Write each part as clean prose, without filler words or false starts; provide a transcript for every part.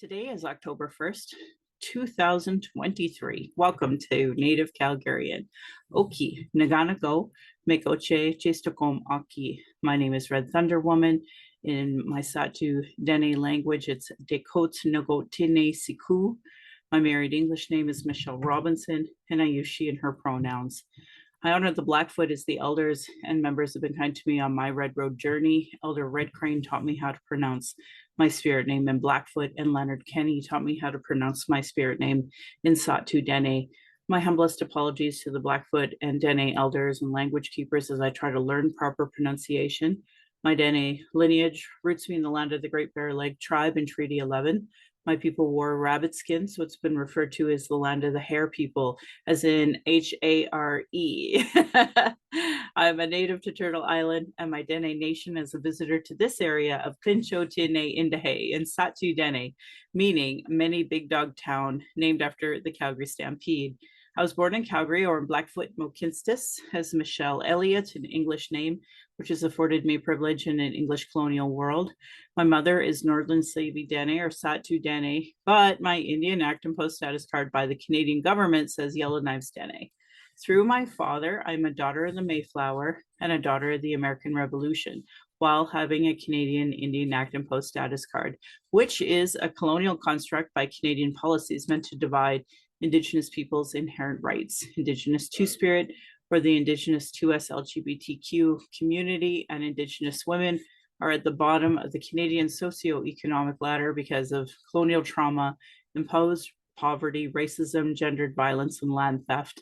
Today is October 1st, 2023. Welcome to Native Calgarian. Oki, Naganago, Mekoche, Chestokom Aki. My name is Red Thunder Woman. In my Satu Dene language, it's Dekot Nogotine Siku. My married English name is Michelle Robinson, and I use she and her pronouns. I honor the Blackfoot as the elders and members have been kind to me on my Red Road journey. Elder Red Crane taught me how to pronounce my spirit name in Blackfoot, and Leonard Kenny taught me how to pronounce my spirit name in Satu Dene. My humblest apologies to the Blackfoot and Dene elders and language keepers as I try to learn proper pronunciation. My Dene lineage roots me in the land of the Great Bear Leg tribe in Treaty 11. My people wore rabbit skin, so it's been referred to as the land of the hare people, as in H-A-R-E. I'm a native to Turtle Island, and my Dene Nation is a visitor to this area of Pincho Tine Indahe in Satu Dene, meaning many big dog town, named after the Calgary Stampede. I was born in Calgary, or in Blackfoot Mokinstis, as Michelle Elliott, an English name, which has afforded me privilege in an English colonial world. My mother is Northern Slavey Dene or Satu Dene, but my Indian Act and Post status card by the Canadian government says Yellowknives Dene. Through my father, I'm a daughter of the Mayflower and a daughter of the American Revolution, while having a Canadian Indian Act and Post status card, which is a colonial construct by Canadian policies meant to divide Indigenous peoples' inherent rights. Indigenous Two-Spirit, or the Indigenous 2S LGBTQ community, and Indigenous women are at the bottom of the Canadian socioeconomic ladder because of colonial trauma, imposed poverty, racism, gendered violence, and land theft.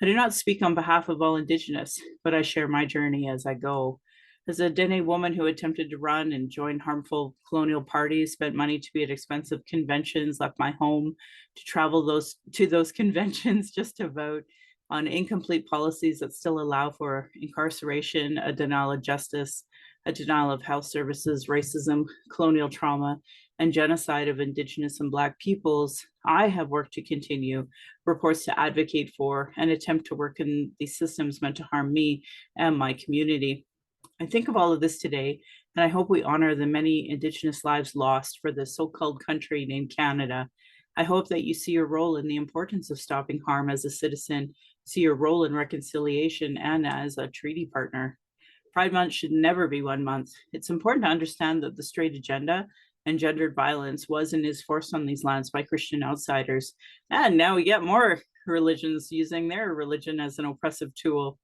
I do not speak on behalf of all Indigenous, but I share my journey as I go. As a Dene woman who attempted to run and join harmful colonial parties, spent money to be at expensive conventions, left my home to travel to those conventions just to vote on incomplete policies that still allow for incarceration, a denial of justice, a denial of health services, racism, colonial trauma, and genocide of Indigenous and Black peoples, I have worked to continue reports to advocate for and attempt to work in these systems meant to harm me and my community. I think of all of this today, and I hope we honor the many Indigenous lives lost for the so-called country named Canada. I hope that you see your role in the importance of stopping harm as a citizen, see your role in reconciliation and as a treaty partner. Pride Month should never be 1 month. It's important to understand that the straight agenda and gendered violence was and is forced on these lands by Christian outsiders. And now we get more religions using their religion as an oppressive tool.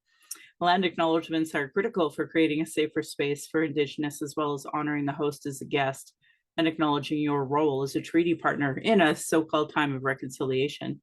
Land acknowledgements are critical for creating a safer space for Indigenous, as well as honoring the host as a guest and acknowledging your role as a treaty partner in a so-called time of reconciliation.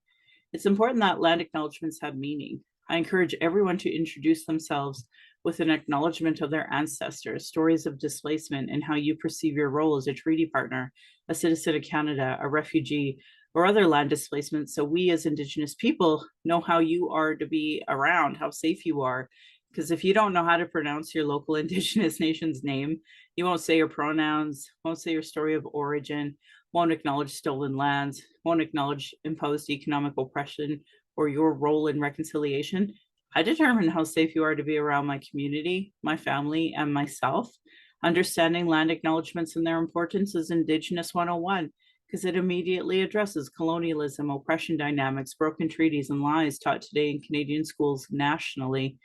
It's important that land acknowledgements have meaning. I encourage everyone to introduce themselves with an acknowledgement of their ancestors, stories of displacement, and how you perceive your role as a treaty partner, a citizen of Canada, a refugee, or other land displacements, so we as Indigenous people know how you are to be around, how safe you are. Because if you don't know how to pronounce your local Indigenous nation's name, you won't say your pronouns, won't say your story of origin, won't acknowledge stolen lands, won't acknowledge imposed economic oppression or your role in reconciliation. I determine how safe you are to be around my community, my family, and myself. Understanding land acknowledgements and their importance is Indigenous 101, because it immediately addresses colonialism, oppression dynamics, broken treaties, and lies taught today in Canadian schools nationally.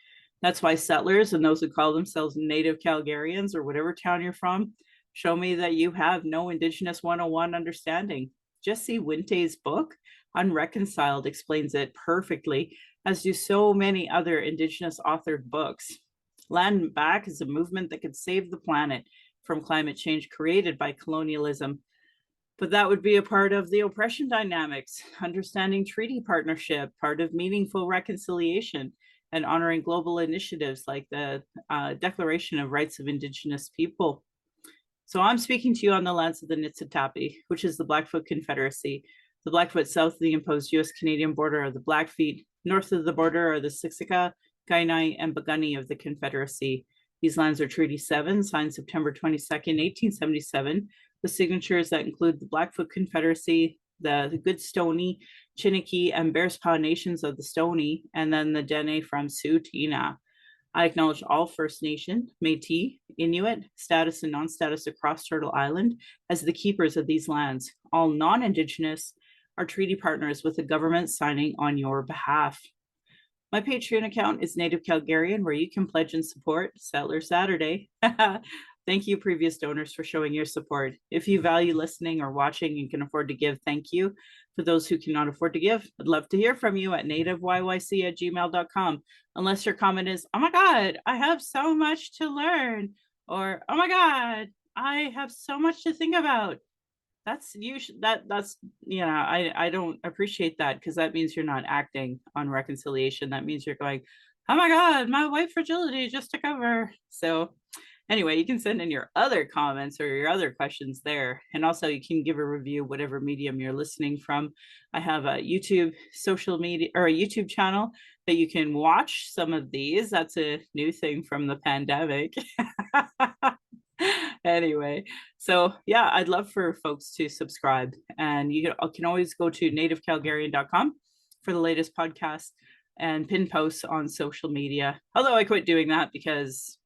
That's why settlers and those who call themselves Native Calgarians or whatever town you're from, show me that you have no Indigenous 101 understanding. Jesse Winte's book, Unreconciled, explains it perfectly, as do so many other Indigenous authored books. Land Back is a movement that could save the planet from climate change created by colonialism. But that would be a part of the oppression dynamics, understanding treaty partnership, part of meaningful reconciliation, and honoring global initiatives like the Declaration of Rights of Indigenous People. So I'm speaking to you on the lands of the Niitsitapi, which is the Blackfoot Confederacy. The Blackfoot south of the imposed US-Canadian border are the Blackfeet. North of the border are the Siksika, Kainai, and Bagani of the Confederacy. These lands are Treaty 7, signed September 22nd, 1877, with signatures that include the Blackfoot Confederacy, the Goodstoney, Chiniki, and Bearspaw nations of the Stoney, and then the Dene from Tsuut'ina. I acknowledge all First Nation, Métis, Inuit, status and non-status across Turtle Island as the keepers of these lands. All non-Indigenous are treaty partners with the government signing on your behalf. My Patreon account is Native Calgarian, where you can pledge and support Settler Saturday. Thank you, previous donors, for showing your support. If you value listening or watching and can afford to give, thank you. For those who cannot afford to give, I'd love to hear from you at nativeyyc@gmail.com. Unless your comment is, oh my God, I have so much to learn, or oh my God, I have so much to think about. That's usually that's I don't appreciate that, because that means you're not acting on reconciliation. That means you're going, oh my God, my white fragility just took over. So anyway, you can send in your other comments or your other questions there. And also you can give a review, whatever medium you're listening from. I have a YouTube social media, or a YouTube channel that you can watch some of these. That's a new thing from the pandemic. Anyway, so yeah, I'd love for folks to subscribe, and you can always go to nativecalgarian.com for the latest podcast and pin posts on social media. Although I quit doing that because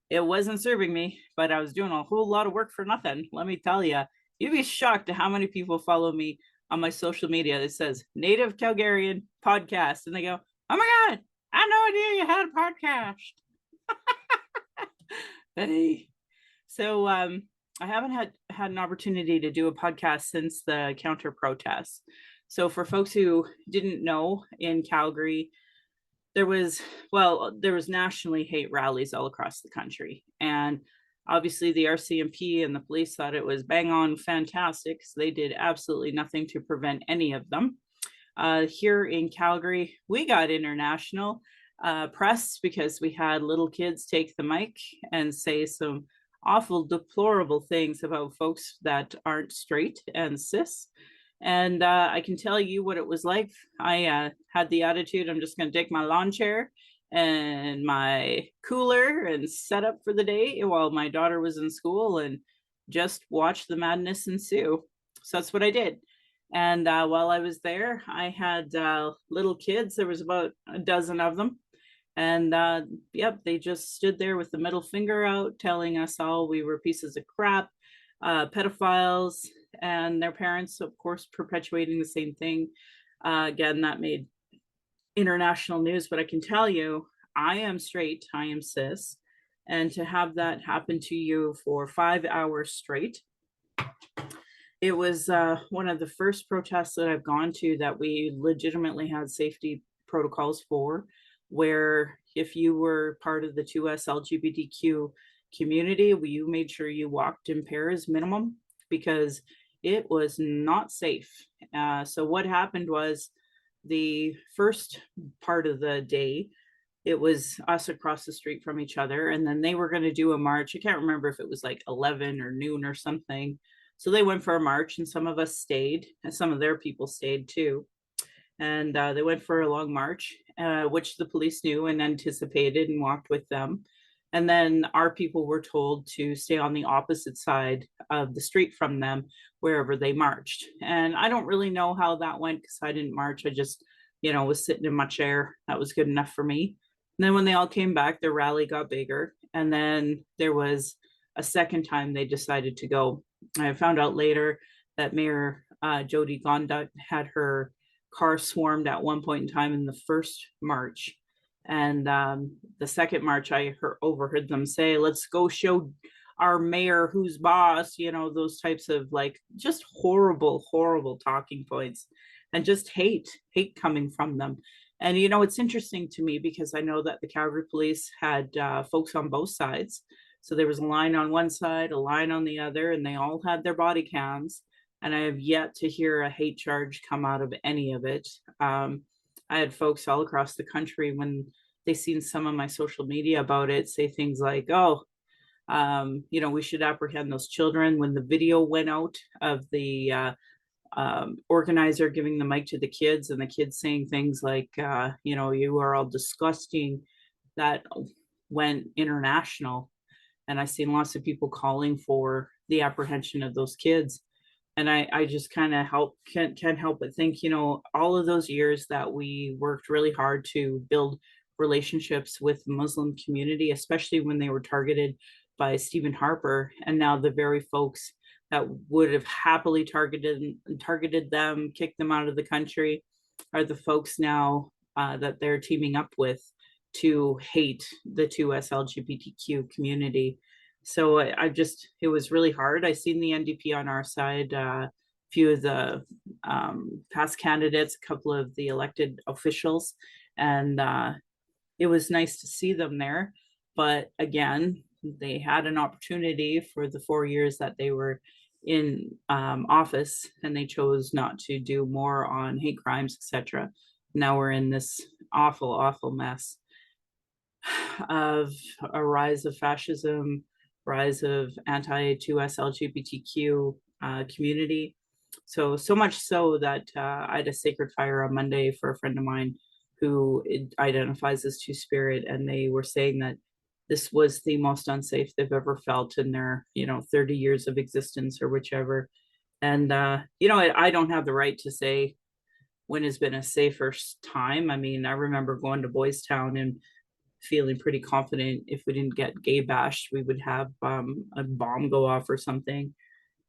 it wasn't serving me, but I was doing a whole lot of work for nothing. Let me tell you, you'd be shocked at how many people follow me on my social media that says Native Calgarian podcast, and they go, oh my God, I had no idea you had a podcast. Hey. So I haven't had an opportunity to do a podcast since the counter protests. So for folks who didn't know, in Calgary, there was nationally hate rallies all across the country. And obviously the RCMP and the police thought it was bang on fantastic. So they did absolutely nothing to prevent any of them. Here in Calgary, we got international press because we had little kids take the mic and say some awful, deplorable things about folks that aren't straight and cis. And I can tell you what it was like. I had the attitude, I'm just going to take my lawn chair and my cooler and set up for the day while my daughter was in school and just watch the madness ensue. So that's what I did. And while I was there, I had little kids. There was about a dozen of them. And yep, they just stood there with the middle finger out, telling us all we were pieces of crap, pedophiles, and their parents, of course, perpetuating the same thing. Again, that made international news, but I can tell you, I am straight, I am cis, and to have that happen to you for 5 hours straight, it was one of the first protests that I've gone to that we legitimately had safety protocols for, where if you were part of the 2S LGBTQ community, you made sure you walked in pairs minimum, because it was not safe. So what happened was, the first part of the day, it was us across the street from each other, and then they were going to do a march. I can't remember if it was like 11 or noon or something. So they went for a march, and some of us stayed, and some of their people stayed too. And they went for a long march, which the police knew and anticipated and walked with them. And then our people were told to stay on the opposite side of the street from them, wherever they marched. And I don't really know how that went, because I didn't march. I just, was sitting in my chair. That was good enough for me. And then when they all came back, their rally got bigger. And then there was a second time they decided to go. I found out later that Mayor Jody Gonda had her car swarmed at one point in time in the first march. And the second march, I overheard them say, let's go show our mayor who's boss, those types of just horrible, horrible talking points, and just hate coming from them. And, it's interesting to me, because I know that the Calgary police had folks on both sides. So there was a line on one side, a line on the other, and they all had their body cams. And I have yet to hear a hate charge come out of any of it. I had folks all across the country, when they seen some of my social media about it, say things like, oh, we should apprehend those children. When the video went out of the organizer giving the mic to the kids, and the kids saying things like, you are all disgusting, that went international. And I've seen lots of people calling for the apprehension of those kids. And I just kind of can't help but think, all of those years that we worked really hard to build relationships with the Muslim community, especially when they were targeted by Stephen Harper. And now the very folks that would have happily targeted them, kicked them out of the country, are the folks now that they're teaming up with to hate the 2S LGBTQ community. So it was really hard. I seen the NDP on our side, few of the past candidates, a couple of the elected officials, and it was nice to see them there. But again, they had an opportunity for the 4 years that they were in office, and they chose not to do more on hate crimes, etc. Now we're in this awful mess of a rise of fascism, rise of anti-2S LGBTQ community. So much so that I had a sacred fire on Monday for a friend of mine who identifies as Two-Spirit, and they were saying that this was the most unsafe they've ever felt in their 30 years of existence or whichever. And I don't have the right to say when has been a safer time. I mean, I remember going to Boys Town and feeling pretty confident if we didn't get gay bashed, we would have a bomb go off or something,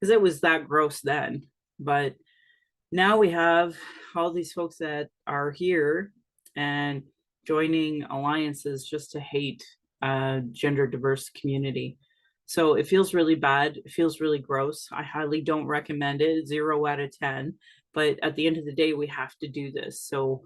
because it was that gross then. But now we have all these folks that are here and joining alliances just to hate gender diverse community. So it feels really bad. It feels really gross. I highly don't recommend it. 0 out of 10. But at the end of the day, we have to do this. So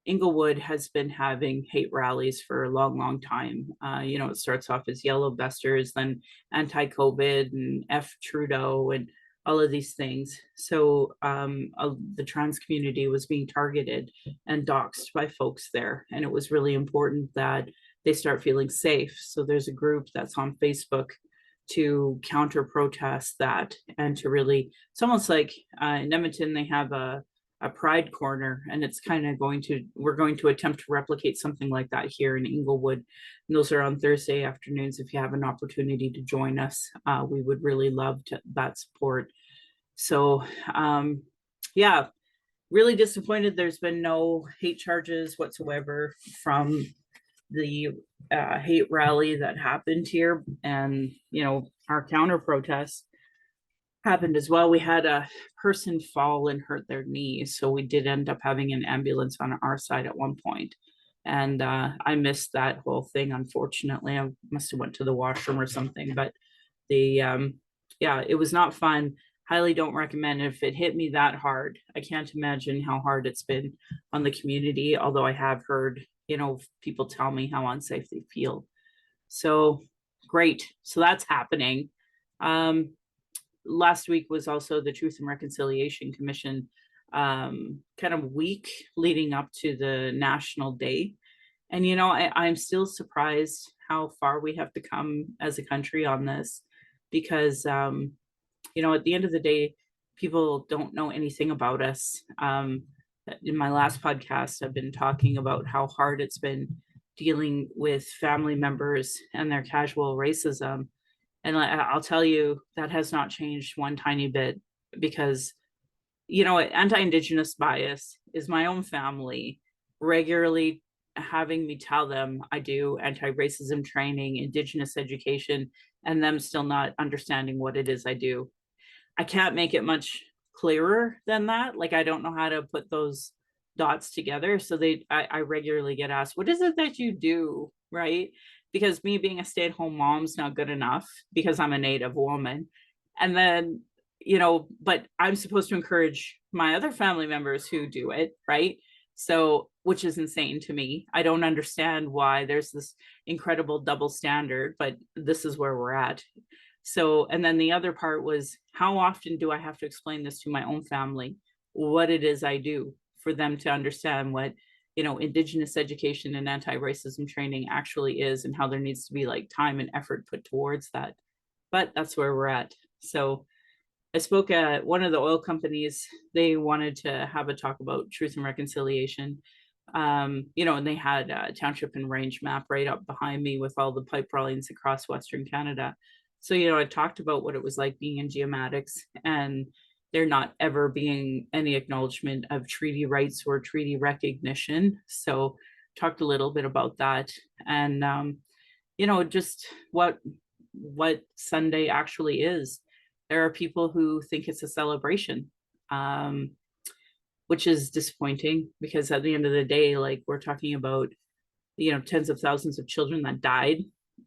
Inglewood has been having hate rallies for a long time. It starts off as yellow vesters, then anti-COVID and F Trudeau and all of these things. So the trans community was being targeted and doxxed by folks there. And it was really important that they start feeling safe. So there's a group that's on Facebook to counter protest that, and to really, it's almost like in Edmonton, they have a pride corner, and it's kind of we're going to attempt to replicate something like that here in Inglewood. And those are on Thursday afternoons. If you have an opportunity to join us, we would really love that support. So yeah, really disappointed there's been no hate charges whatsoever from the hate rally that happened here. And our counter protest happened as well. We had a person fall and hurt their knee, so we did end up having an ambulance on our side at one point. And I missed that whole thing, unfortunately. I must have went to the washroom or something. But it was not fun. Highly don't recommend. If it hit me that hard, I can't imagine how hard it's been on the community, although I have heard people tell me how unsafe they feel. So great. So that's happening. Last week was also the Truth and Reconciliation Commission kind of week leading up to the National Day. And, I'm still surprised how far we have to come as a country on this, because, at the end of the day, people don't know anything about us. In my last podcast, I've been talking about how hard it's been dealing with family members and their casual racism. And I'll tell you, that has not changed one tiny bit, because, anti-Indigenous bias is my own family regularly having me tell them I do anti-racism training, Indigenous education, and them still not understanding what it is I do. I can't make it much clearer than that. Like, I don't know how to put those dots together. So I regularly get asked, what is it that you do? Right? Because me being a stay-at-home mom's not good enough, because I'm a Native woman. And then, but I'm supposed to encourage my other family members who do it, right? So, which is insane to me. I don't understand why there's this incredible double standard, but this is where we're at. So, and then the other part was, how often do I have to explain this to my own family, what it is I do, for them to understand what, Indigenous education and anti-racism training actually is, and how there needs to be like time and effort put towards that. But that's where we're at. So I spoke at one of the oil companies. They wanted to have a talk about truth and reconciliation. And they had a township and range map right up behind me with all the pipe rallies across Western Canada. So, I talked about what it was like being in geomatics, and, there not ever being any acknowledgement of treaty rights or treaty recognition. So talked a little bit about that, and just what Sunday actually is. There are people who think it's a celebration, um, which is disappointing, because at the end of the day, like, we're talking about, tens of thousands of children that died,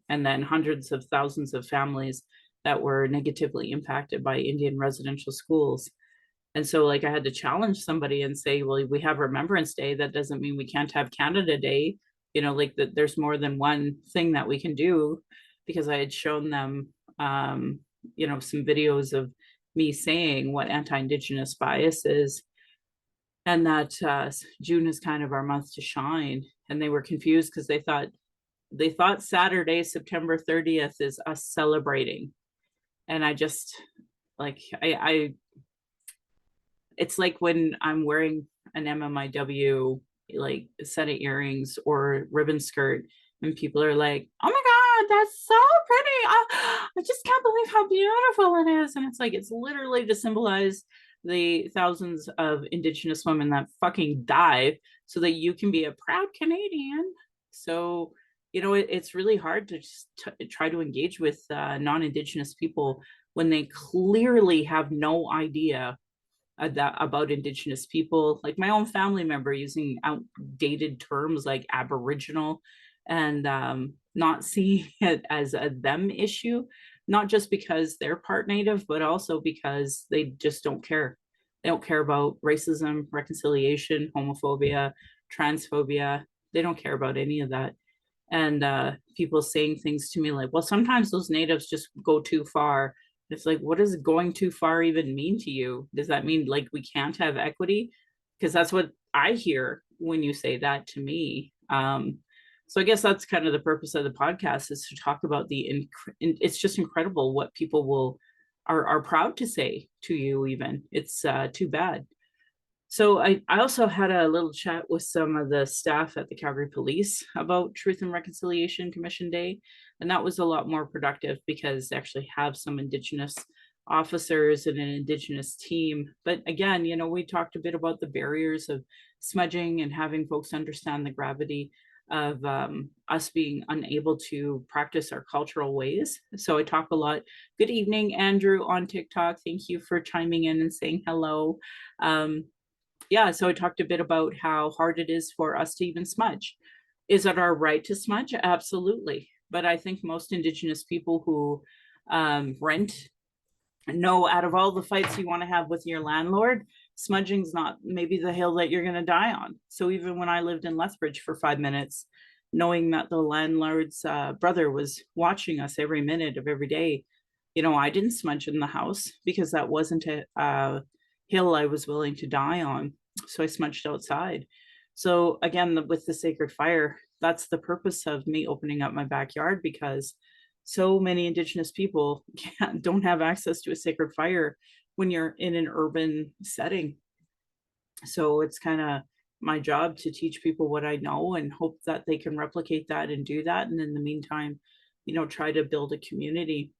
and then hundreds of thousands of families that were negatively impacted by Indian residential schools. And so, like, I had to challenge somebody and say, well, we have Remembrance Day. That doesn't mean we can't have Canada Day. Like, that there's more than one thing that we can do, because I had shown them, some videos of me saying what anti-Indigenous bias is, and that June is kind of our month to shine. And they were confused because they thought Saturday, September 30th, is us celebrating. And I just, like, I it's like when I'm wearing an MMIW, like, set of earrings or ribbon skirt, and people are like, oh my God, that's so pretty. I just can't believe how beautiful it is. And it's like, it's literally to symbolize the thousands of Indigenous women that fucking died so that you can be a proud Canadian. So, it's really hard to just try to engage with non-Indigenous people when they clearly have no idea about Indigenous people. Like, my own family member using outdated terms like Aboriginal, and not seeing it as a them issue, not just because they're part Native, but also because they just don't care. They don't care about racism, reconciliation, homophobia, transphobia. They don't care about any of that. And people saying things to me like, well, sometimes those Natives just go too far. It's like, what does going too far even mean to you? Does that mean, like, we can't have equity? Because that's what I hear when you say that to me. So I guess that's kind of the purpose of the podcast, is to talk about it's just incredible what people are proud to say to you. Even, it's too bad. So I also had a little chat with some of the staff at the Calgary Police about Truth and Reconciliation Commission Day, and that was a lot more productive because they actually have some Indigenous officers and an Indigenous team. But again, we talked a bit about the barriers of smudging and having folks understand the gravity of us being unable to practice our cultural ways. So I talk a lot. Good evening, Andrew on TikTok. Thank you for chiming in and saying hello. Yeah, so I talked a bit about how hard it is for us to even smudge. Is it our right to smudge? Absolutely. But I think most Indigenous people who rent know, out of all the fights you want to have with your landlord, smudging's not maybe the hill that you're going to die on. So even when I lived in Lethbridge for 5 minutes, knowing that the landlord's brother was watching us every minute of every day, I didn't smudge in the house because that wasn't a hill I was willing to die on. So I smudged outside. So again, with the sacred fire, that's the purpose of me opening up my backyard, because so many Indigenous people don't have access to a sacred fire when you're in an urban setting. So it's kind of my job to teach people what I know and hope that they can replicate that and do that. And in the meantime, try to build a community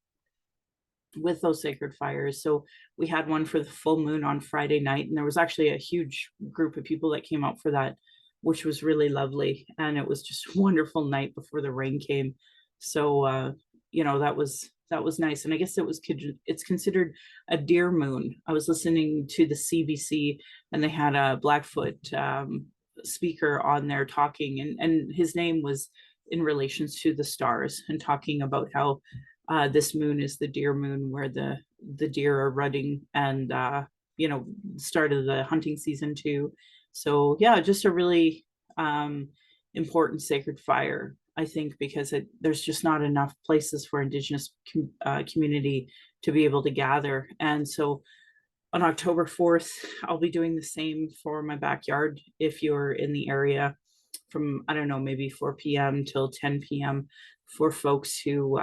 with those sacred fires. So we had one for the full moon on Friday night, and there was actually a huge group of people that came out for that, which was really lovely. And it was just a wonderful night before the rain came. So that was nice. And I guess it's considered a deer moon. I was listening to the CBC, and they had a Blackfoot speaker on there talking, and his name was in relations to the stars, and talking about how this moon is the deer moon, where the deer are rutting, and start of the hunting season too. So yeah, just a really important sacred fire, I think, because there's just not enough places for Indigenous community to be able to gather. And so on October 4th, I'll be doing the same for my backyard. If you're in the area, from, I don't know, maybe 4 p.m. till 10 p.m. for folks who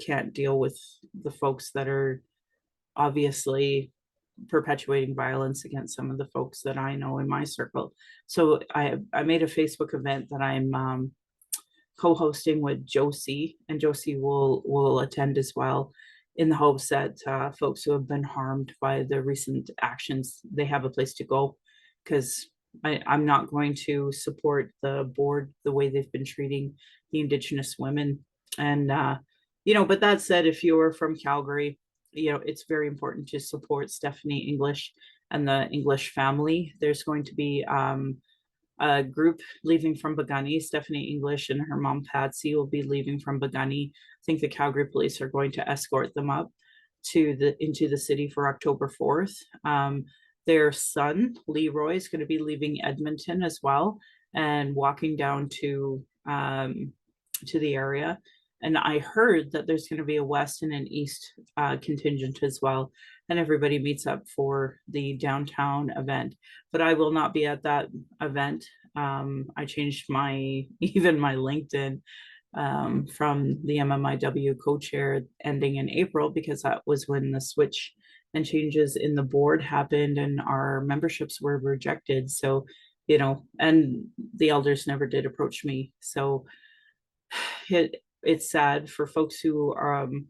can't deal with the folks that are obviously perpetuating violence against some of the folks that I know in my circle. So I made a Facebook event that I'm co-hosting with Josie, and Josie will attend as well. in the hopes that folks who have been harmed by the recent actions, they have a place to go, because I'm not going to support the board the way they've been treating the Indigenous women. And, but that said, if you're from Calgary, it's very important to support Stephanie English and the English family. There's going to be a group leaving from Bagani. Stephanie English and her mom Patsy will be leaving from Bagani. I think the Calgary police are going to escort them up into the city for October 4th. Their son Leroy is going to be leaving Edmonton as well and walking down to the area. And I heard that there's going to be a west and an east contingent as well, and everybody meets up for the downtown event. But I will not be at that event. I changed even my LinkedIn from the MMIW co-chair ending in April, because that was when the switch and changes in the board happened and our memberships were rejected. So, and the elders never did approach me. So it's sad for folks who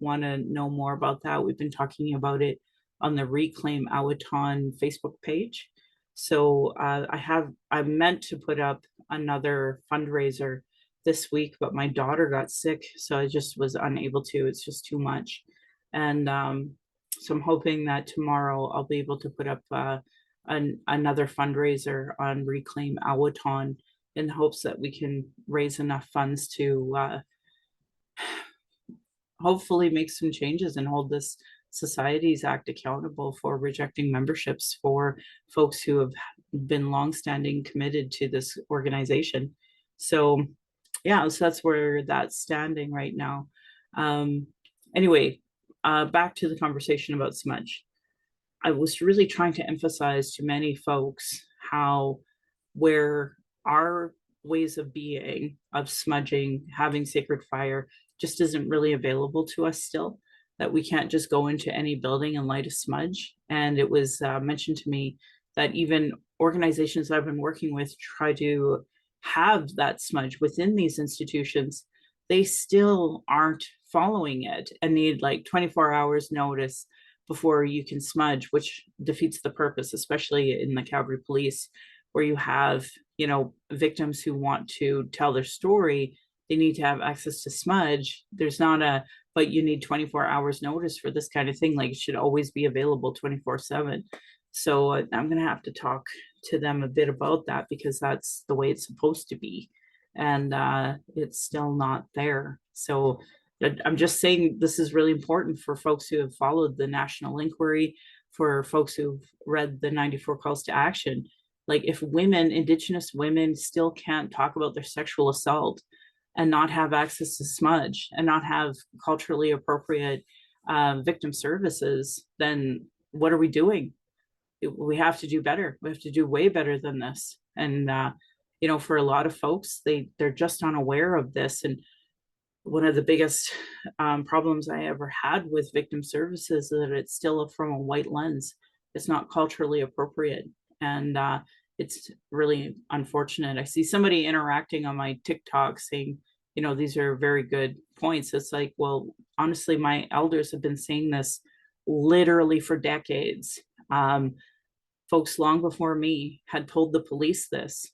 want to know more about that. We've been talking about it on the Reclaim Awaton Facebook page. So I meant to put up another fundraiser this week, but my daughter got sick, so I just was unable to. It's just too much. And so I'm hoping that tomorrow I'll be able to put up another fundraiser on Reclaim Awaton, in hopes that we can raise enough funds to hopefully make some changes and hold this Societies Act accountable for rejecting memberships for folks who have been longstanding committed to this organization. So yeah, so that's where that's standing right now. Anyway, back to the conversation about smudge. I was really trying to emphasize to many folks how where our ways of being, of smudging, having sacred fire, just isn't really available to us still, that we can't just go into any building and light a smudge. And it was mentioned to me that even organizations that I've been working with try to have that smudge within these institutions, they still aren't following it and need like 24 hours notice before you can smudge, which defeats the purpose, especially in the Calgary police, where you have, victims who want to tell their story. They need to have access to smudge. There's not but you need 24 hours notice for this kind of thing. Like, it should always be available 24/7. So I'm going to have to talk to them a bit about that, because that's the way it's supposed to be. And it's still not there. So I'm just saying this is really important for folks who have followed the national inquiry, for folks who've read the 94 calls to action. Like, if Indigenous women still can't talk about their sexual assault and not have access to smudge and not have culturally appropriate victim services, then what are we doing? We have to do better. We have to do way better than this. And, for a lot of folks, they're just unaware of this. And one of the biggest problems I ever had with victim services is that it's still from a white lens. It's not culturally appropriate. And it's really unfortunate. I see somebody interacting on my TikTok saying, these are very good points. It's like, well, honestly, my elders have been saying this literally for decades. Folks long before me had told the police this,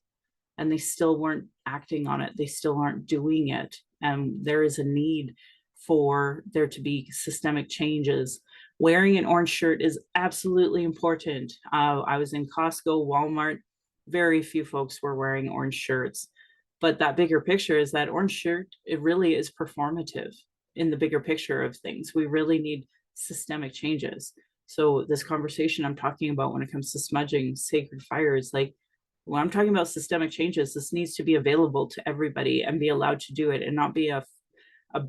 and they still weren't acting on it. They still aren't doing it. And there is a need for there to be systemic changes. Wearing an orange shirt is absolutely important. I was in Costco, Walmart, very few folks were wearing orange shirts. But that bigger picture is that orange shirt, it really is performative in the bigger picture of things. We really need systemic changes. So this conversation I'm talking about when it comes to smudging sacred fire is like, when I'm talking about systemic changes, this needs to be available to everybody and be allowed to do it, and not be a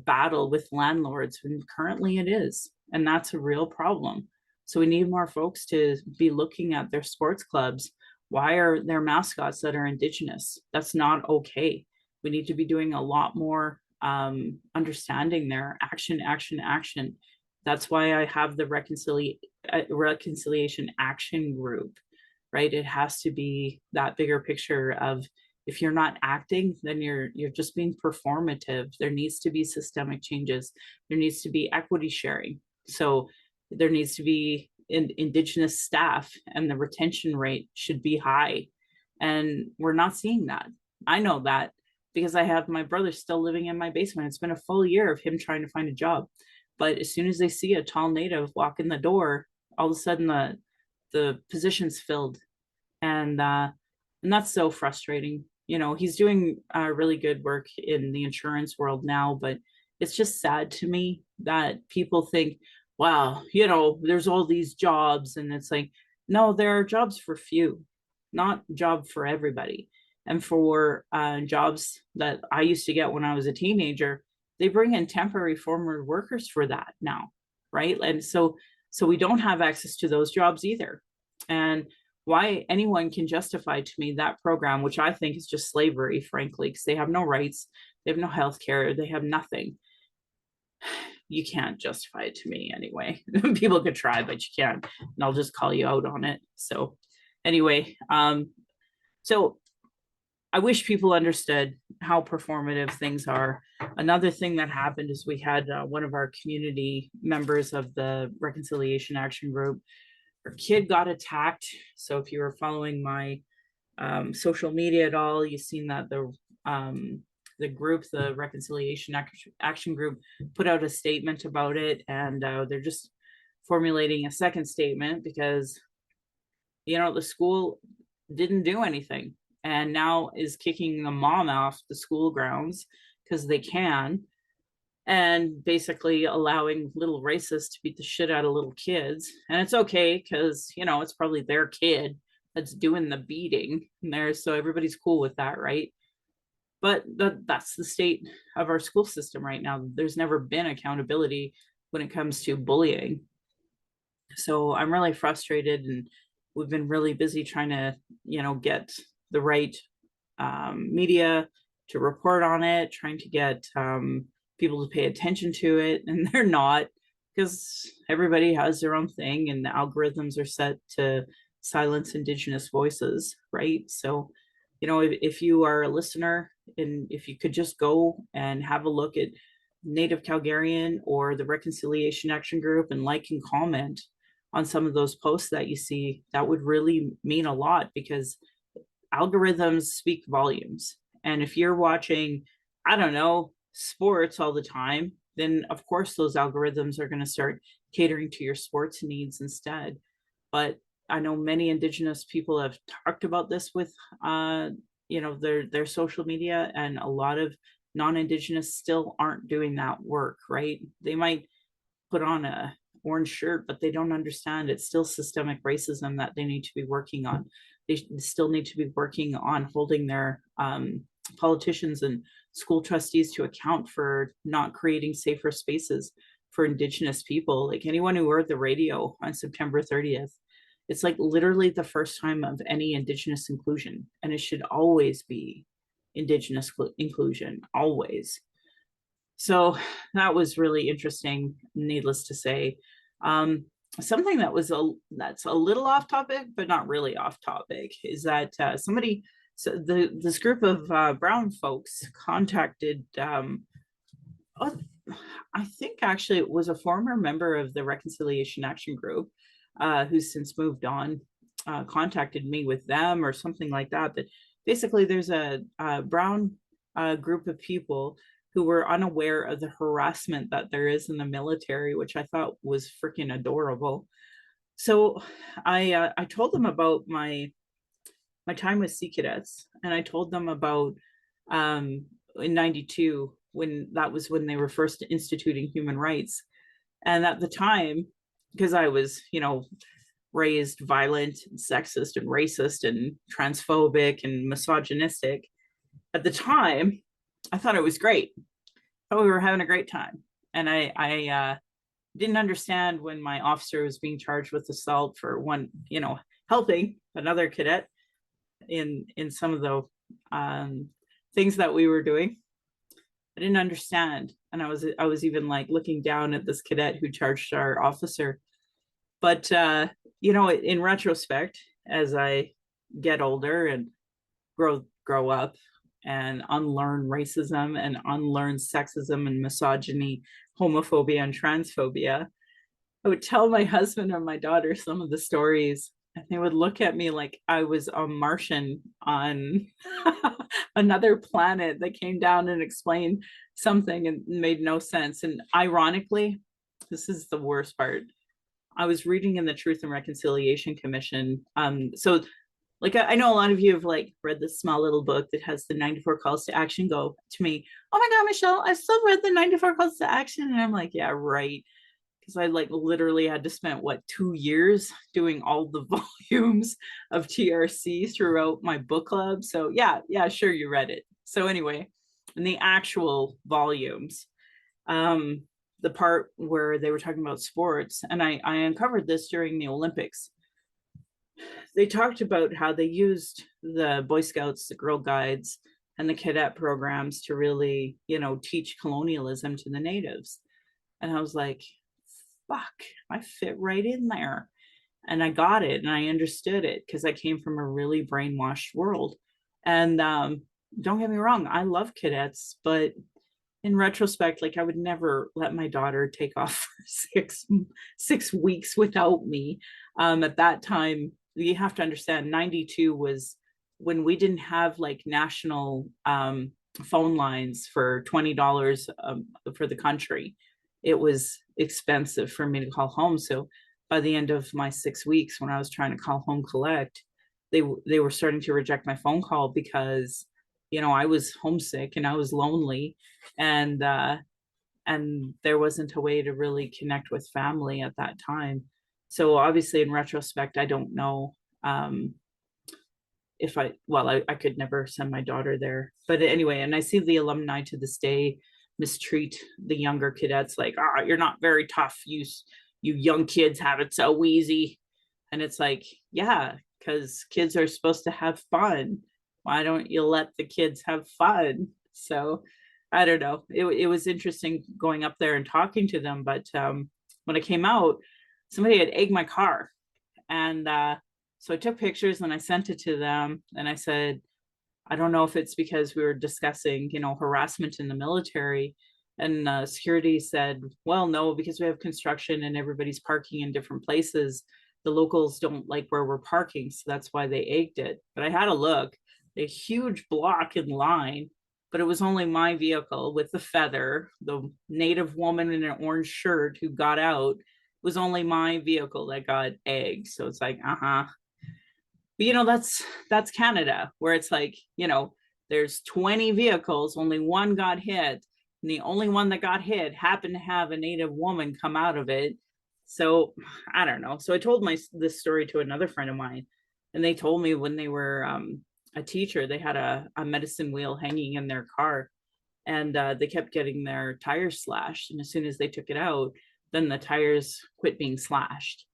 battle with landlords, when currently it is. And that's a real problem. So we need more folks to be looking at their sports clubs. Why are there mascots that are Indigenous? That's not okay. We need to be doing a lot more understanding their action. That's why I have the reconciliation action group, right? It has to be that bigger picture of, if you're not acting, then you're just being performative. There needs to be systemic changes. There needs to be equity sharing. So there needs to be Indigenous staff, and the retention rate should be high. And we're not seeing that. I know that because I have my brother still living in my basement. It's been a full year of him trying to find a job. But as soon as they see a tall native walk in the door, all of a sudden the position's filled. And that's so frustrating. He's doing really good work in the insurance world now, but it's just sad to me that people think, wow, there's all these jobs, and it's like, no, there are jobs for few, not job for everybody. And for jobs that I used to get when I was a teenager, they bring in temporary foreign workers for that now, right? And so we don't have access to those jobs either. And why anyone can justify to me that program, which I think is just slavery, frankly, because they have no rights, they have no health care, they have nothing. You can't justify it to me anyway. People could try, but you can't, and I'll just call you out on it. So anyway, so I wish people understood how performative things are. Another thing that happened is we had one of our community members of the Reconciliation Action Group, her kid got attacked. So if you were following my social media at all, you've seen that the group, the Reconciliation Action Group, put out a statement about it, and they're just formulating a second statement because the school didn't do anything, and now is kicking the mom off the school grounds because they can, and basically allowing little racists to beat the shit out of little kids. And it's okay because it's probably their kid that's doing the beating there, so everybody's cool with that, right? But that's the state of our school system right now. There's never been accountability when it comes to bullying. So I'm really frustrated, and we've been really busy trying to get the right media to report on it, trying to get people to pay attention to it, and they're not, because everybody has their own thing, and the algorithms are set to silence Indigenous voices, right? So if you are a listener, and if you could just go and have a look at Native Calgarian or the Reconciliation Action Group and like and comment on some of those posts that you see, that would really mean a lot, because algorithms speak volumes. And if you're watching, I don't know, sports all the time, then of course those algorithms are going to start catering to your sports needs instead. But I know many Indigenous people have talked about this with their social media, and a lot of non-Indigenous still aren't doing that work, right? They might put on a orange shirt, but they don't understand it's still systemic racism that they need to be working on. They still need to be working on holding their politicians and school trustees to account for not creating safer spaces for Indigenous people. Like anyone who heard the radio on September 30th, it's like literally the first time of any Indigenous inclusion, and it should always be Indigenous inclusion, always. So that was really interesting, needless to say. Something that's a little off topic, but not really off topic, is that this group of brown folks contacted, I think actually it was a former member of the Reconciliation Action Group, who's since moved on, contacted me with them or something like that. But basically there's a brown group of people who were unaware of the harassment that there is in the military, which I thought was freaking adorable. So I told them about my time with Sea Cadets, and I told them about in '92, when they were first instituting human rights. And at the time, because I was, raised violent and sexist and racist and transphobic and misogynistic, at the time, I thought it was great. I thought we were having a great time. And I didn't understand when my officer was being charged with assault for helping another cadet in some of the things that we were doing. I didn't understand. And I was even like looking down at this cadet who charged our officer. But in retrospect, as I get older and grow up and unlearn racism and unlearn sexism and misogyny, homophobia and transphobia, I would tell my husband or my daughter some of the stories, and they would look at me like I was a Martian on another planet that came down and explained something and made no sense. And ironically, this is the worst part. I was reading in the Truth and Reconciliation Commission. So like I know a lot of you have like read this small little book that has the 94 calls to action. Go to me, oh my God, Michelle, I still read the 94 calls to action. And I'm like, yeah, right. Because I like literally had to spend what 2 years doing all the volumes of TRC throughout my book club. So yeah, sure, you read it. So anyway, in the actual volumes, the part where they were talking about sports, and I uncovered this during the Olympics. They talked about how they used the Boy Scouts, the Girl Guides, and the cadet programs to really, teach colonialism to the natives. And I was like, fuck, I fit right in there. And I got it and I understood it because I came from a really brainwashed world. And don't get me wrong, I love cadets, but in retrospect, like I would never let my daughter take off for six weeks without me. At that time, you have to understand, 92 was when we didn't have like national phone lines for $20 for the country. It was expensive for me to call home. So by the end of my 6 weeks, when I was trying to call home collect, they were starting to reject my phone call because I was homesick and I was lonely, and there wasn't a way to really connect with family at that time. So obviously, in retrospect, I don't know if I could never send my daughter there. But anyway, and I see the alumni to this day mistreat the younger cadets like, you're not very tough. You young kids have it so easy. And it's like, yeah, because kids are supposed to have fun. Why don't you let the kids have fun? So I don't know. It was interesting going up there and talking to them. But when I came out, somebody had egged my car. And so I took pictures and I sent it to them. And I said, I don't know if it's because we were discussing, harassment in the military. And security said, well, no, because we have construction and everybody's parking in different places. The locals don't like where we're parking. So that's why they egged it. But I had a look, a huge block in line, but it was only my vehicle with the feather. The native woman in an orange shirt who got out, was only my vehicle that got egged. So it's like, but that's Canada, where it's like, there's 20 vehicles, only one got hit, and the only one that got hit happened to have a native woman come out of it. So I don't know. So I told this story to another friend of mine, and they told me when they were a teacher, they had a medicine wheel hanging in their car, and they kept getting their tires slashed. And as soon as they took it out, then the tires quit being slashed.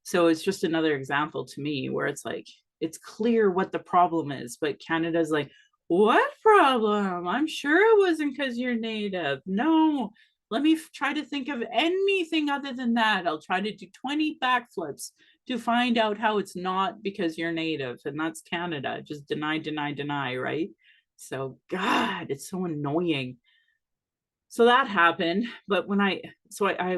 So it's just another example to me where it's like, it's clear what the problem is, but Canada's like, what problem? I'm sure it wasn't because you're native. No, let me try to think of anything other than that. I'll try to do 20 backflips to find out how it's not because you're native. And that's Canada. Just deny, deny, deny, right? So God, it's so annoying. So that happened. But I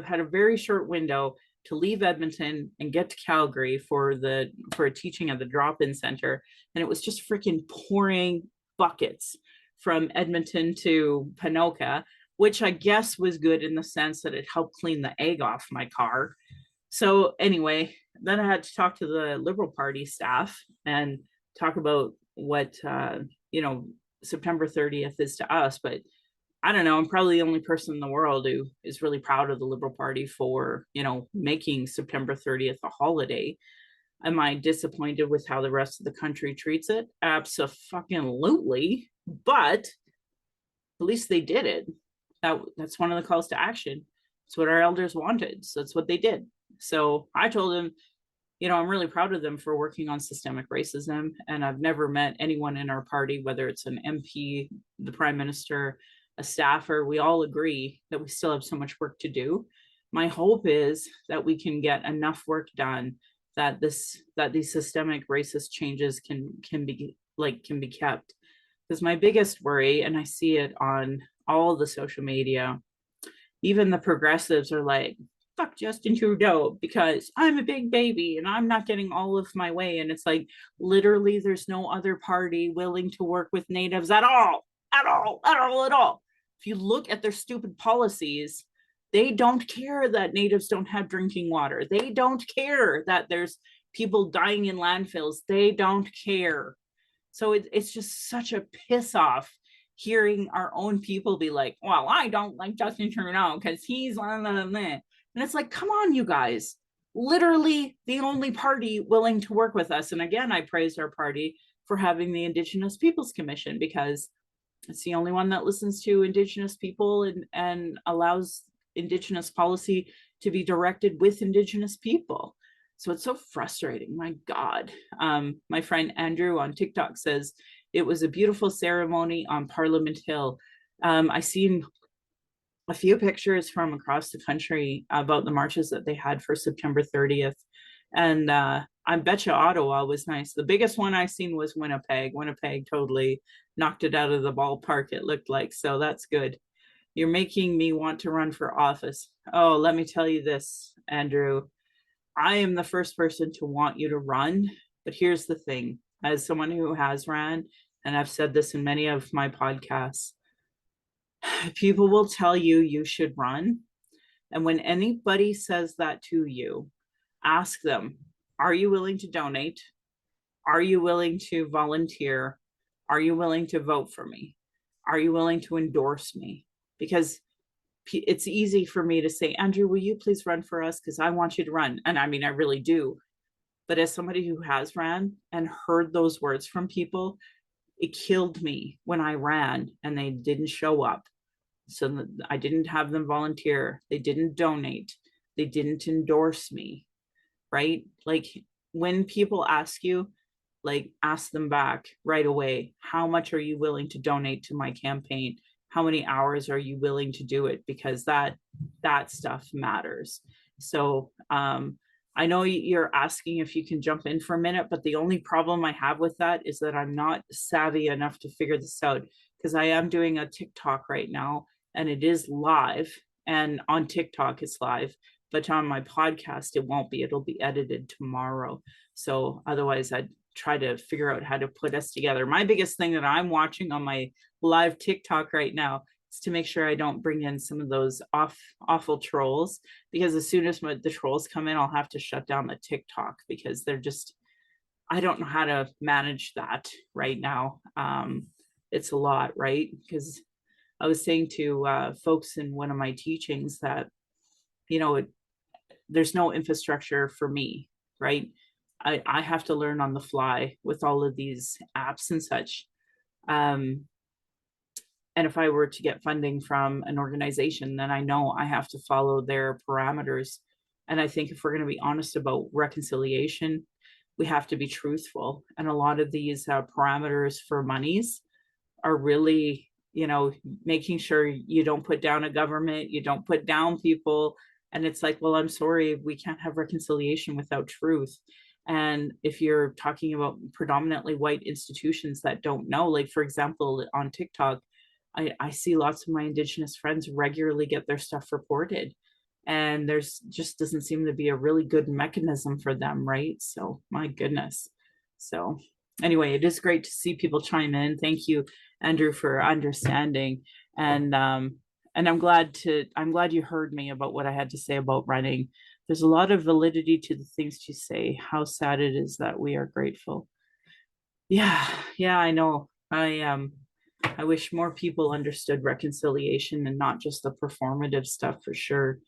had a very short window to leave Edmonton and get to Calgary for a teaching at the drop-in center. And it was just freaking pouring buckets from Edmonton to Ponoka, which I guess was good in the sense that it helped clean the egg off my car. So anyway, then I had to talk to the Liberal Party staff and talk about what, September 30th is to us. But I don't know, I'm probably the only person in the world who is really proud of the Liberal Party for, making September 30th a holiday. Am I disappointed with how the rest of the country treats it? Absolutely. But at least they did it. That's one of the calls to action. It's what our elders wanted. So that's what they did. So I told them, I'm really proud of them for working on systemic racism. And I've never met anyone in our party, whether it's an MP, the prime minister, a staffer, we all agree that we still have so much work to do. My hope is that we can get enough work done that these systemic racist changes can be kept. Because my biggest worry, and I see it on all the social media, even the progressives are like, fuck Justin Trudeau because I'm a big baby and I'm not getting all of my way. And it's like, literally, there's no other party willing to work with natives at all, at all, at all, at all. If you look at their stupid policies, they don't care that natives don't have drinking water. They don't care that there's people dying in landfills. They don't care. So it's just such a piss off hearing our own people be like, well, I don't like Justin Trudeau because he's blah, blah, blah. And it's like, come on, you guys. Literally the only party willing to work with us. And again, I praise our party for having the Indigenous Peoples Commission because it's the only one that listens to Indigenous people and allows Indigenous policy to be directed with Indigenous people. So it's so frustrating. My God. My friend Andrew on TikTok says it was a beautiful ceremony on Parliament Hill. I seen a few pictures from across the country about the marches that they had for September 30th. And I bet you Ottawa was nice. The biggest one I seen was Winnipeg. Winnipeg totally knocked it out of the ballpark, it looked like. So that's good. You're making me want to run for office. Oh, let me tell you this, Andrew. I am the first person to want you to run. But here's the thing, as someone who has ran, and I've said this in many of my podcasts, people will tell you you should run. And when anybody says that to you, ask them, are you willing to donate? Are you willing to volunteer? Are you willing to vote for me? Are you willing to endorse me? Because it's easy for me to say, Andrew, will you please run for us? Because I want you to run. And I mean, I really do. But as somebody who has ran and heard those words from people, it killed me when I ran and they didn't show up. So I didn't have them volunteer. They didn't donate. They didn't endorse me, right? Like when people ask you, like ask them back right away, how much are you willing to donate to my campaign? How many hours are you willing to do it? Because that stuff matters. So I know you're asking if you can jump in for a minute, but the only problem I have with that is that I'm not savvy enough to figure this out because I am doing a TikTok right now and it is live, and on TikTok it's live, but on my podcast it won't be. It'll be edited tomorrow. So otherwise I'd try to figure out how to put us together. My biggest thing that I'm watching on my live TikTok right now is to make sure I don't bring in some of those awful trolls, because as soon as the trolls come in, I'll have to shut down the TikTok because they're just, I don't know how to manage that right now. It's a lot, right? Because I was saying to folks in one of my teachings that, you know, there's no infrastructure for me, right? I have to learn on the fly with all of these apps and such. And if I were to get funding from an organization, then I know I have to follow their parameters. And I think if we're going to be honest about reconciliation, we have to be truthful. And a lot of these parameters for monies are really, you know, making sure you don't put down a government, you don't put down people. And it's like, well, I'm sorry, we can't have reconciliation without truth. And if you're talking about predominantly white institutions that don't know, like, for example, on TikTok, I see lots of my Indigenous friends regularly get their stuff reported. And there's just doesn't seem to be a really good mechanism for them, right? So my goodness. So anyway, it is great to see people chime in. Thank you, Andrew, for understanding. And I'm glad you heard me about what I had to say about running. There's a lot of validity to the things you say. How sad it is that we are grateful. Yeah, I know. I wish more people understood reconciliation and not just the performative stuff, for sure.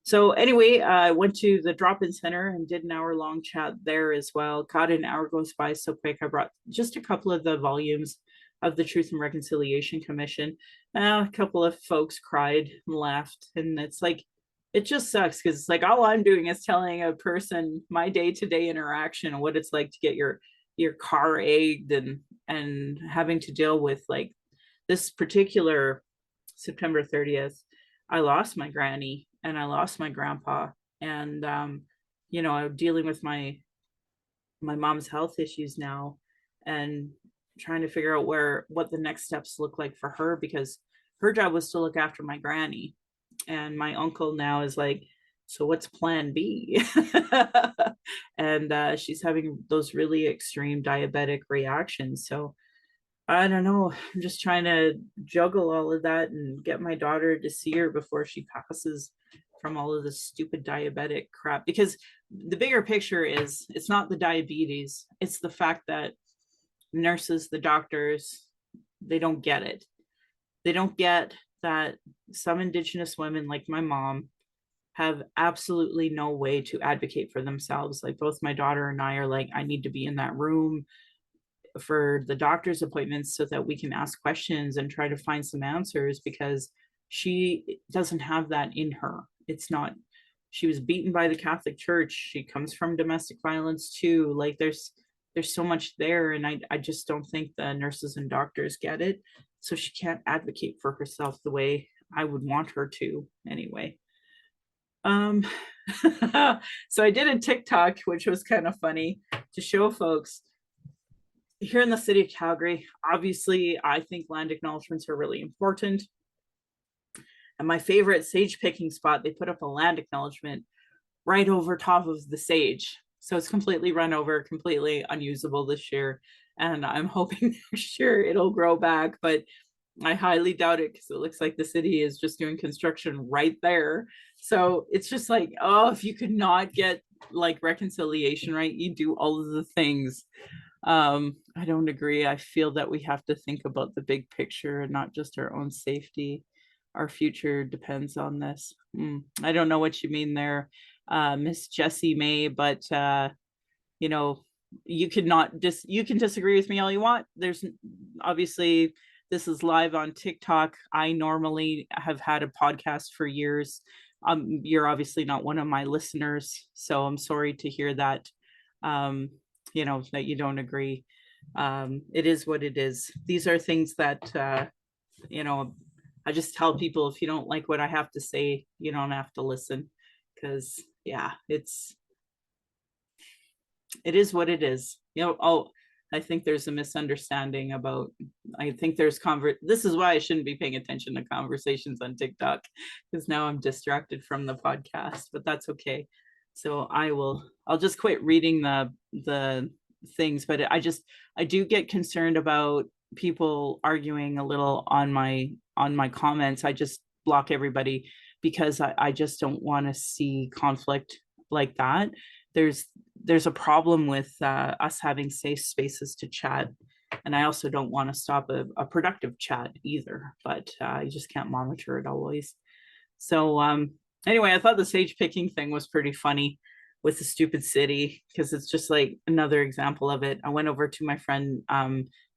So anyway, I went to the drop-in center and did an hour-long chat there as well. God, an hour goes by so quick. I brought just a couple of the volumes of the Truth and Reconciliation Commission. A couple of folks cried and laughed, and it's like, it just sucks because it's like all I'm doing is telling a person my day-to-day interaction and what it's like to get your car egged and having to deal with like this particular September 30th. I lost my granny and I lost my grandpa, and you know, I'm dealing with my mom's health issues now and trying to figure out what the next steps look like for her, because her job was to look after my granny, and my uncle now is like, so what's plan B? And she's having those really extreme diabetic reactions. So I don't know. I'm just trying to juggle all of that and get my daughter to see her before she passes from all of this stupid diabetic crap. Because the bigger picture is it's not the diabetes, it's the fact that nurses, the doctors, they don't get it. They don't get that some Indigenous women, like my mom, have absolutely no way to advocate for themselves. Like both my daughter and I are like, I need to be in that room for the doctor's appointments so that we can ask questions and try to find some answers, because she doesn't have that in her. It's not, she was beaten by the Catholic Church. She comes from domestic violence too. Like there's so much there. And I just don't think the nurses and doctors get it. So she can't advocate for herself the way I would want her to anyway. Um, so I did a TikTok, which was kind of funny, to show folks here in the city of Calgary. Obviously, I think land acknowledgements are really important. And my favorite sage picking spot, they put up a land acknowledgement right over top of the sage. So it's completely run over, completely unusable this year. And I'm hoping next year it'll grow back, but I highly doubt it because it looks like the city is just doing construction right there. So it's just like, oh, if you could not get like reconciliation right, you do all of the things. I don't agree. I feel that we have to think about the big picture and not just our own safety. Our future depends on this. I don't know what you mean there, Miss Jessie May, but you know, you could not just you can disagree with me all you want. There's obviously this is live on TikTok. I normally have had a podcast for years. You're obviously not one of my listeners, so I'm sorry to hear that. Um, you know, that you don't agree. It is what it is. These are things that you know, I just tell people, if you don't like what I have to say, you don't have to listen, because yeah, it is what it is. You know, oh, I think there's a misunderstanding about, I think there's this is why I shouldn't be paying attention to conversations on TikTok, because now I'm distracted from the podcast, but that's okay. So I'll just quit reading the things, but I do get concerned about people arguing a little on my comments. I just block everybody because I just don't want to see conflict like that. There's a problem with us having safe spaces to chat, and I also don't want to stop a productive chat either, but you just can't monitor it always. So anyway, I thought the sage picking thing was pretty funny with the stupid city, because it's just like another example of it. I went over to my friend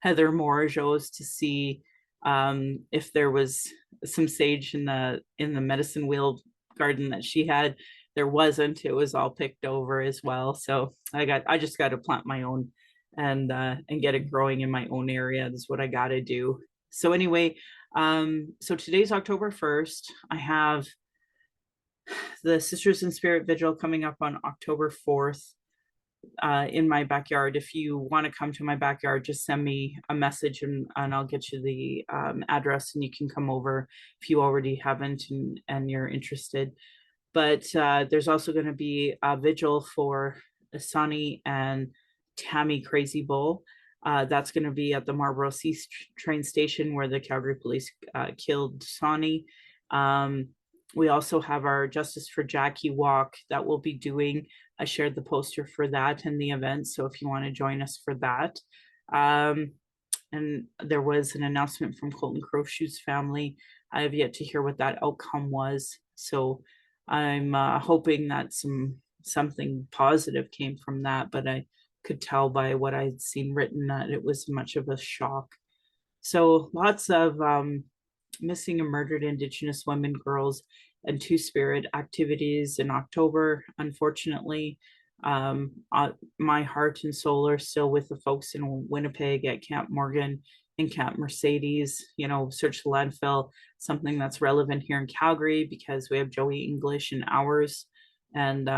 Heather Morajo's to see if there was some sage in the medicine wheel garden that she had. There wasn't. It was all picked over as well. So I just got to plant my own and get it growing in my own area. That's what I got to do. So anyway, so today's October 1st. I have the Sisters in Spirit Vigil coming up on October 4th in my backyard. If you want to come to my backyard, just send me a message and I'll get you the address, and you can come over if you already haven't and you're interested. But there's also going to be a vigil for Sonny and Tammy Crazy Bull. That's going to be at the Marlborough C train station where the Calgary police killed Sonny. We also have our Justice for Jackie walk that we'll be doing. I shared the poster for that and the event, so if you want to join us for that. And there was an announcement from Colton Crowshoe's family. I have yet to hear what that outcome was, so I'm hoping that something positive came from that, but I could tell by what I'd seen written that it was much of a shock. So lots of missing and murdered Indigenous women, girls, and Two-Spirit activities in October. Unfortunately, my heart and soul are still with the folks in Winnipeg at Camp Morgan and Camp Mercedes. You know, Search the Landfill, something that's relevant here in Calgary because we have Joey English in ours. And,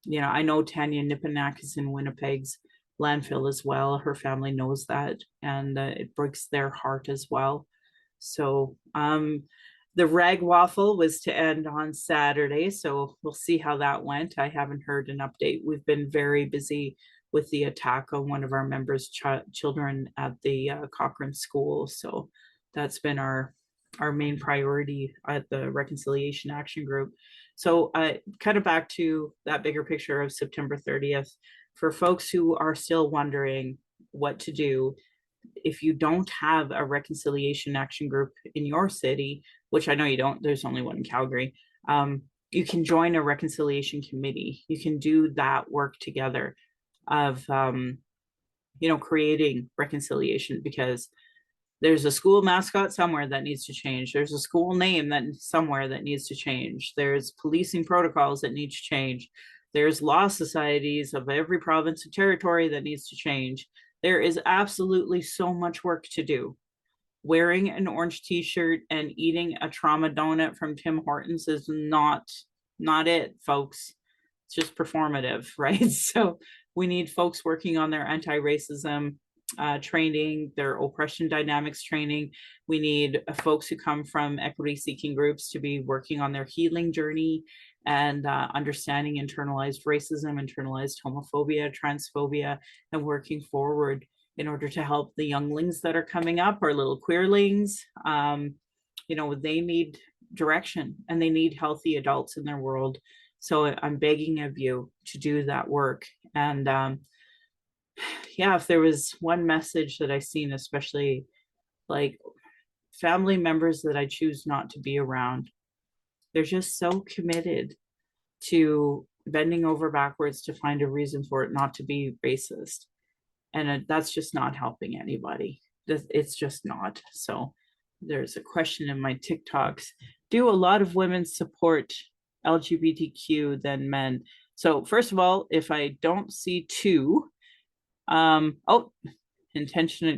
you know, I know Tanya Nipanak is in Winnipeg's landfill as well. Her family knows that, and it breaks their heart as well. So The rag waffle was to end on Saturday, so we'll see how that went. I haven't heard an update. We've been very busy with the attack on one of our members' children at the Cochrane school, so that's been our main priority at the Reconciliation Action Group. So kind of back to that bigger picture of September 30th, for folks who are still wondering what to do, if you don't have a Reconciliation Action Group in your city, which I know you don't, there's only one in Calgary, you can join a reconciliation committee. You can do that work together of, creating reconciliation, because there's a school mascot somewhere that needs to change. There's a school name that somewhere that needs to change. There's policing protocols that need to change. There's law societies of every province and territory that needs to change. There is absolutely so much work to do. Wearing an orange t-shirt and eating a trauma donut from Tim Hortons is not it, folks. It's just performative, right? So we need folks working on their anti-racism training, their oppression dynamics training. We need folks who come from equity seeking groups to be working on their healing journey and understanding internalized racism, internalized homophobia, transphobia, and working forward in order to help the younglings that are coming up, our little queerlings. They need direction and they need healthy adults in their world. So I'm begging of you to do that work. And if there was one message that I seen, especially like family members that I choose not to be around, they're just so committed to bending over backwards to find a reason for it not to be racist. And that's just not helping anybody. It's just not. So there's a question in my TikToks. Do a lot of women support LGBTQ than men? So first of all, if I don't see two, intention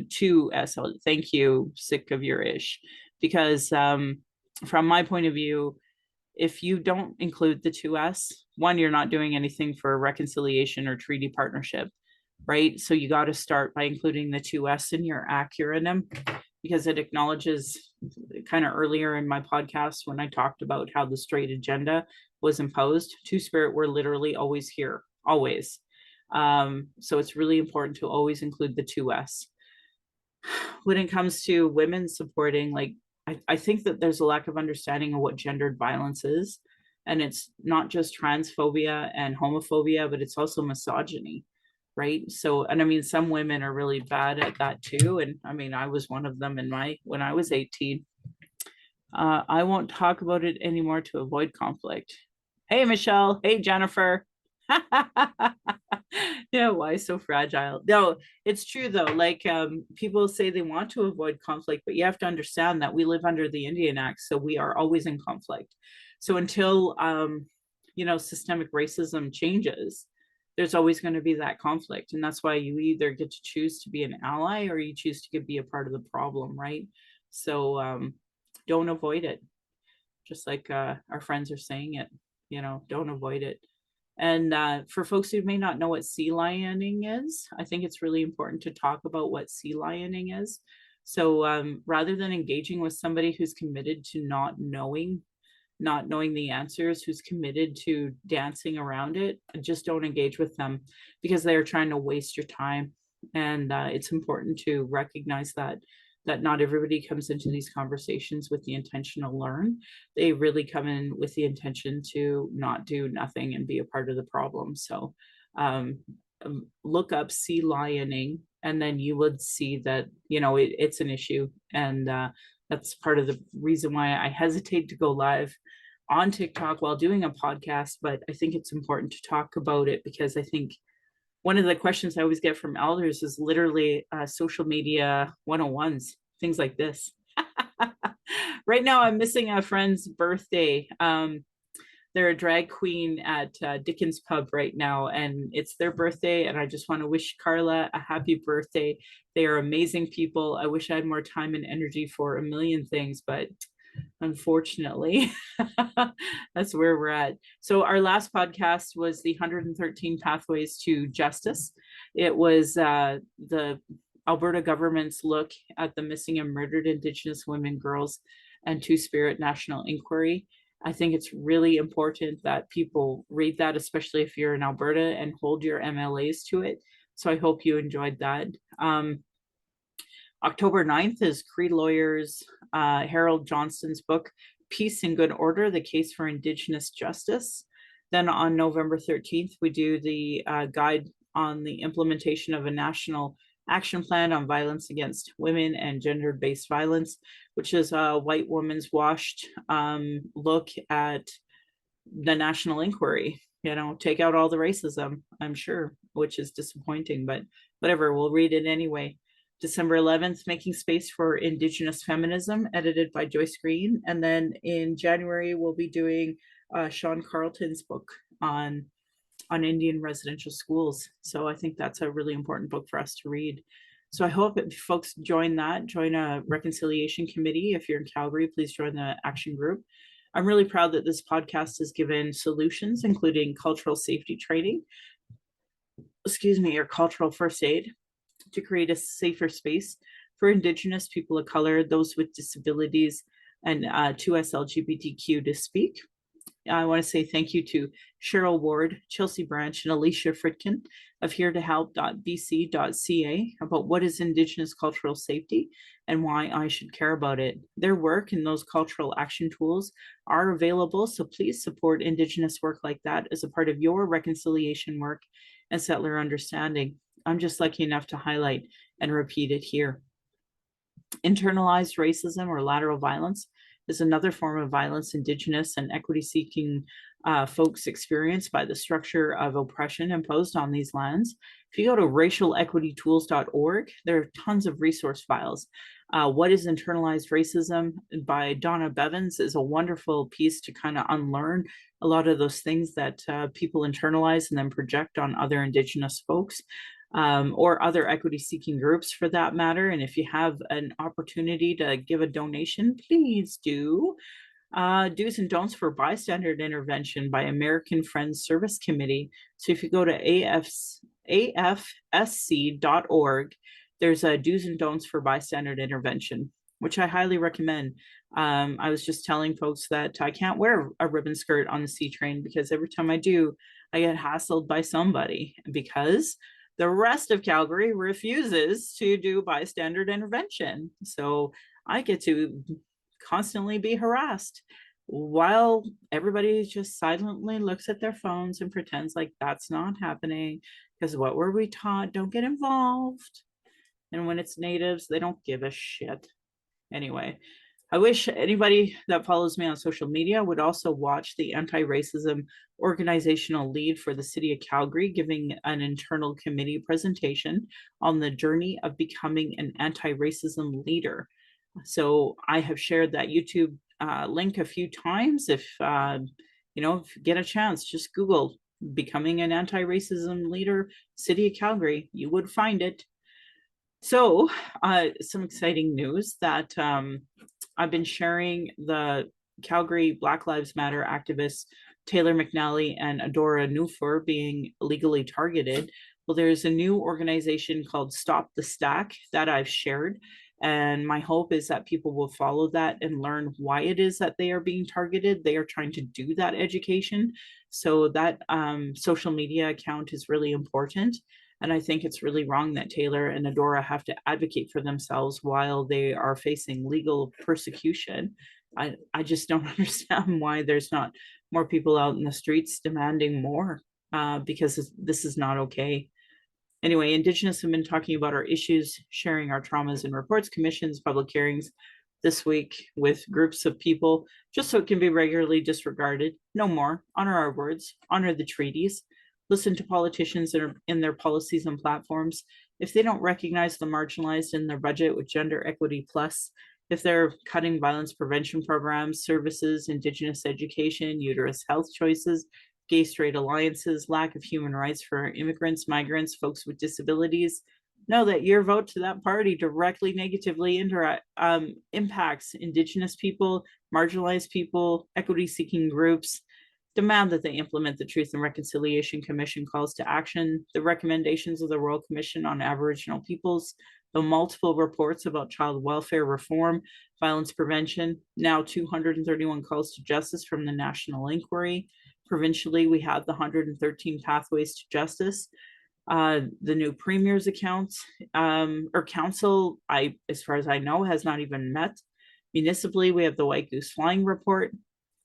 2S, thank you, sick of your ish. Because from my point of view, if you don't include the 2S, one, you're not doing anything for reconciliation or treaty partnership, right? So you got to start by including the 2S in your acronym, because it acknowledges, kind of earlier in my podcast when I talked about how the straight agenda was imposed, Two-Spirit were literally always here, always. So it's really important to always include the 2S. When it comes to women supporting, I think that there's a lack of understanding of what gendered violence is. And it's not just transphobia and homophobia, but it's also misogyny, right? So, and I mean, some women are really bad at that too. And I mean, I was one of them when I was 18. I won't talk about it anymore to avoid conflict. Hey, Michelle. Hey, Jennifer. Yeah, why so fragile? No, it's true though. People say they want to avoid conflict, but you have to understand that we live under the Indian Act, so we are always in conflict. So until systemic racism changes, there's always going to be that conflict, and that's why you either get to choose to be an ally or you choose to be a part of the problem, right? So don't avoid it. Just like our friends are saying it, don't avoid it. And for folks who may not know what sea lioning is, I think it's really important to talk about what sea lioning is. So rather than engaging with somebody who's committed to not knowing the answers, who's committed to dancing around it, just don't engage with them, because they're trying to waste your time. And it's important to recognize that not everybody comes into these conversations with the intention to learn. They really come in with the intention to not do nothing and be a part of the problem. So look up sea lioning, and then you would see that, it's an issue. And that's part of the reason why I hesitate to go live on TikTok while doing a podcast. But I think it's important to talk about it, because I think one of the questions I always get from elders is literally social media 101s, things like this. Right now, I'm missing a friend's birthday. They're a drag queen at Dickens Pub right now, and it's their birthday, and I just want to wish Carla a happy birthday. They are amazing people. I wish I had more time and energy for a million things, but unfortunately, that's where we're at. So our last podcast was the 113 Pathways to Justice. It was the Alberta government's look at the missing and murdered Indigenous women, girls, and Two-Spirit National Inquiry. I think it's really important that people read that, especially if you're in Alberta, and hold your MLAs to it. So I hope you enjoyed that. October 9th is Cree lawyers Harold Johnston's book, Peace and Good Order, The Case for Indigenous Justice. Then on November 13th, we do the guide on the implementation of a national action plan on violence against women and gender-based violence, which is a white woman's washed look at the national inquiry. You know, take out all the racism, I'm sure, which is disappointing, but whatever, we'll read it anyway. December 11th, Making Space for Indigenous Feminism, edited by Joyce Green. And then in January, we'll be doing Sean Carlton's book on Indian residential schools. So I think that's a really important book for us to read. So I hope that folks join a reconciliation committee. If you're in Calgary, please join the action group. I'm really proud that this podcast has given solutions, including cultural safety training, or cultural first aid, to create a safer space for Indigenous people of color, those with disabilities, and 2S LGBTQ to speak. I want to say thank you to Cheryl Ward, Chelsea Branch, and Alicia Fritkin of heretohelp.bc.ca about what is Indigenous cultural safety and why I should care about it. Their work and those cultural action tools are available, so please support Indigenous work like that as a part of your reconciliation work and settler understanding. I'm just lucky enough to highlight and repeat it here. Internalized racism or lateral violence is another form of violence Indigenous and equity-seeking folks experience by the structure of oppression imposed on these lands. If you go to racialequitytools.org, there are tons of resource files. What is Internalized Racism by Donna Bevins is a wonderful piece to kind of unlearn a lot of those things that people internalize and then project on other Indigenous folks. Or other equity-seeking groups for that matter. And if you have an opportunity to give a donation, please do. Do's and Don'ts for Bystander Intervention by American Friends Service Committee. So if you go to afsc.org, there's a Do's and Don'ts for Bystander Intervention, which I highly recommend. I was just telling folks that I can't wear a ribbon skirt on the C train because every time I do, I get hassled by somebody because the rest of Calgary refuses to do bystander intervention. So I get to constantly be harassed while everybody just silently looks at their phones and pretends like that's not happening. Because what were we taught? Don't get involved. And when it's natives, they don't give a shit. Anyway, I wish anybody that follows me on social media would also watch the anti-racism organizational lead for the city of Calgary giving an internal committee presentation on the journey of becoming an anti-racism leader. So I have shared that YouTube link a few times. If if you get a chance, just Google becoming an anti-racism leader, city of Calgary, you would find it. So some exciting news that I've been sharing the Calgary Black Lives Matter activists Taylor McNally and Adora Nufor being legally targeted. Well, there's a new organization called Stop the Stack that I've shared. And my hope is that people will follow that and learn why it is that they are being targeted. They are trying to do that education. So that social media account is really important. And I think it's really wrong that Taylor and Adora have to advocate for themselves while they are facing legal persecution. I just don't understand why there's not more people out in the streets demanding more because this is not okay. Anyway, Indigenous have been talking about our issues, sharing our traumas and reports, commissions, public hearings this week with groups of people, just so it can be regularly disregarded. No more. Honor our words, honor the treaties, listen to politicians in their policies and platforms. If they don't recognize the marginalized in their budget with Gender Equity Plus, if they're cutting violence prevention programs, services, Indigenous education, uterus health choices, gay straight alliances, lack of human rights for immigrants, migrants, folks with disabilities, know that your vote to that party directly negatively impacts Indigenous people, marginalized people, equity-seeking groups. demand that they implement the Truth and Reconciliation Commission calls to action, the recommendations of the Royal Commission on Aboriginal Peoples, the multiple reports about child welfare reform, violence prevention, now 231 calls to justice from the National Inquiry. Provincially, we have the 113 pathways to justice. The new premier's accounts or council, as far as I know, has not even met. Municipally, we have the White Goose Flying report.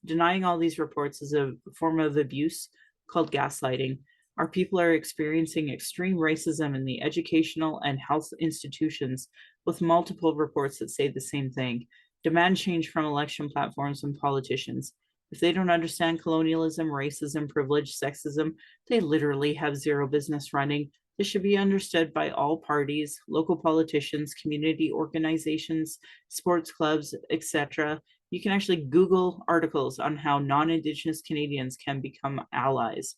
Denying all these reports is a form of abuse called gaslighting. Our people are experiencing extreme racism in the educational and health institutions, with multiple reports that say the same thing. Demand change from election platforms and politicians. If they don't understand colonialism, racism, privilege, sexism, they literally have zero business running. This should be understood by all parties, local politicians, community organizations, sports clubs, etc. You can actually Google articles on how non-Indigenous Canadians can become allies.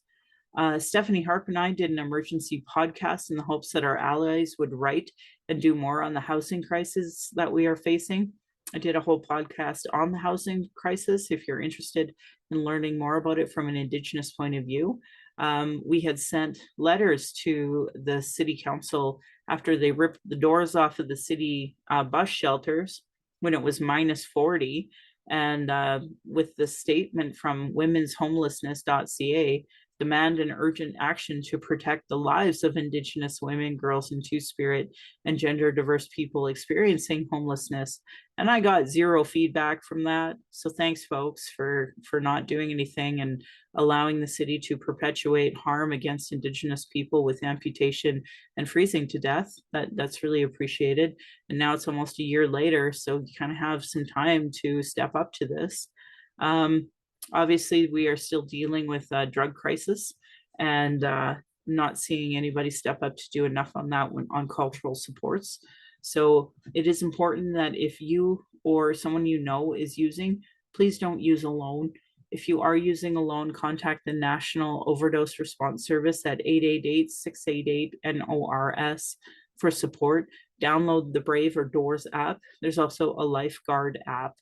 Stephanie Harp and I did an emergency podcast in the hopes that our allies would write and do more on the housing crisis that we are facing. I did a whole podcast on the housing crisis if you're interested in learning more about it from an Indigenous point of view. We had sent letters to the city council after they ripped the doors off of the city bus shelters when it was -40, and with the statement from womenshomelessness.ca, demand an urgent action to protect the lives of Indigenous women, girls, and Two-Spirit and gender diverse people experiencing homelessness. And I got zero feedback from that. So thanks, folks, for not doing anything and allowing the city to perpetuate harm against Indigenous people with amputation and freezing to death. That's really appreciated. And now it's almost a year later, so you kind of have some time to step up to this. Obviously, we are still dealing with a drug crisis and not seeing anybody step up to do enough on that one on cultural supports. So it is important that if you or someone you know is using, please don't use alone. If you are using alone, contact the National Overdose Response Service at 888-688-NORS for support. Download the Brave or Doors app. There's also a Lifeguard app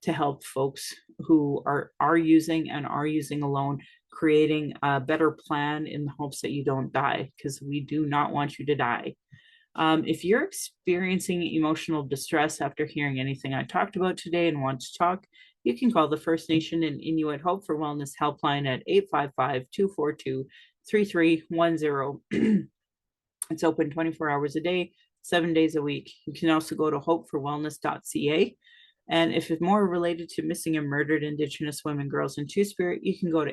to help folks who are using and are using alone, creating a better plan in the hopes that you don't die, because we do not want you to die. If you're experiencing emotional distress after hearing anything I talked about today and want to talk, you can call the First Nation and Inuit Hope for Wellness helpline at 855-242-3310. It's open 24 hours a day, 7 days a week. You can also go to hopeforwellness.ca. And if it's more related to missing and murdered Indigenous women, girls, and Two-Spirit, you can go to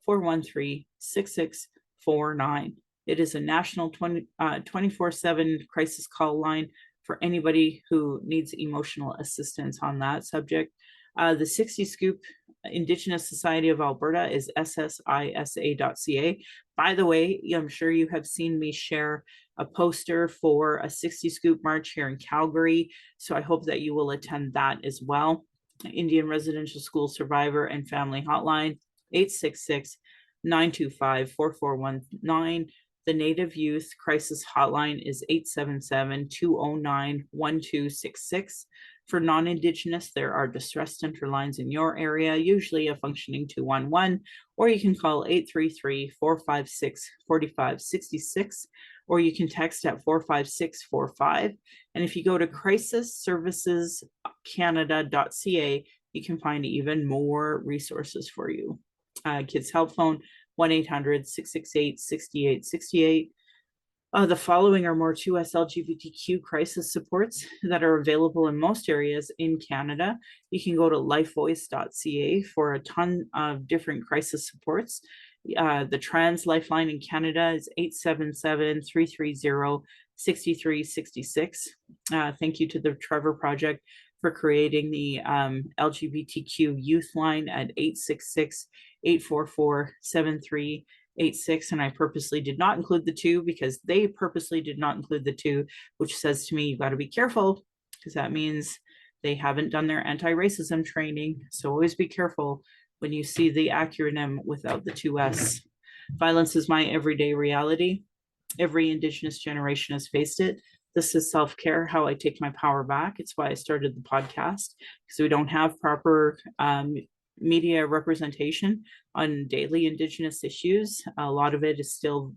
844-413-6649. It is a national 24/7 crisis call line for anybody who needs emotional assistance on that subject. The 60 Scoop Indigenous Society of Alberta is ssisa.ca. By the way, I'm sure you have seen me share a poster for a 60 Scoop March here in Calgary, so I hope that you will attend that as well. Indian Residential School Survivor and Family Hotline, 866-925-4419. The Native Youth Crisis Hotline is 877-209-1266. For non-Indigenous, there are distress center lines in your area, usually a functioning 211, or you can call 833-456-4566, or you can text at 45645. And if you go to crisisservicescanada.ca, you can find even more resources for you. Kids Help Phone, 1-800-668-6868. The following are more 2S LGBTQ crisis supports that are available in most areas in Canada. You can go to lifevoice.ca for a ton of different crisis supports. The Trans Lifeline in Canada is 877-330-6366. Thank you to the Trevor Project for creating the LGBTQ Youth Line at 866-844-7386. And I purposely did not include the 2 because they purposely did not include the 2, which says to me, you've got to be careful, because that means they haven't done their anti-racism training. So always be careful when you see the acronym without the 2S. Violence is my everyday reality. Every Indigenous generation has faced it. This is self-care, how I take my power back. It's why I started the podcast, because we don't have proper media representation on daily Indigenous issues. A lot of it is still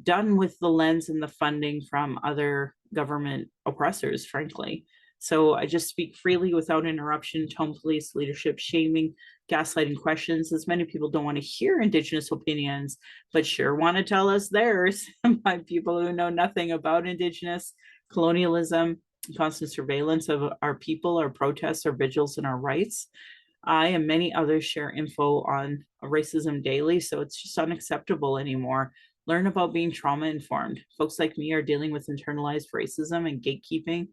done with the lens and the funding from other government oppressors, frankly. So I just speak freely without interruption, tone police, leadership shaming, gaslighting questions, as many people don't want to hear Indigenous opinions, but sure want to tell us theirs by people who know nothing about Indigenous colonialism, constant surveillance of our people, our protests, our vigils, and our rights. I and many others share info on racism daily, so it's just unacceptable anymore. Learn about being trauma informed. Folks like me are dealing with internalized racism and gatekeeping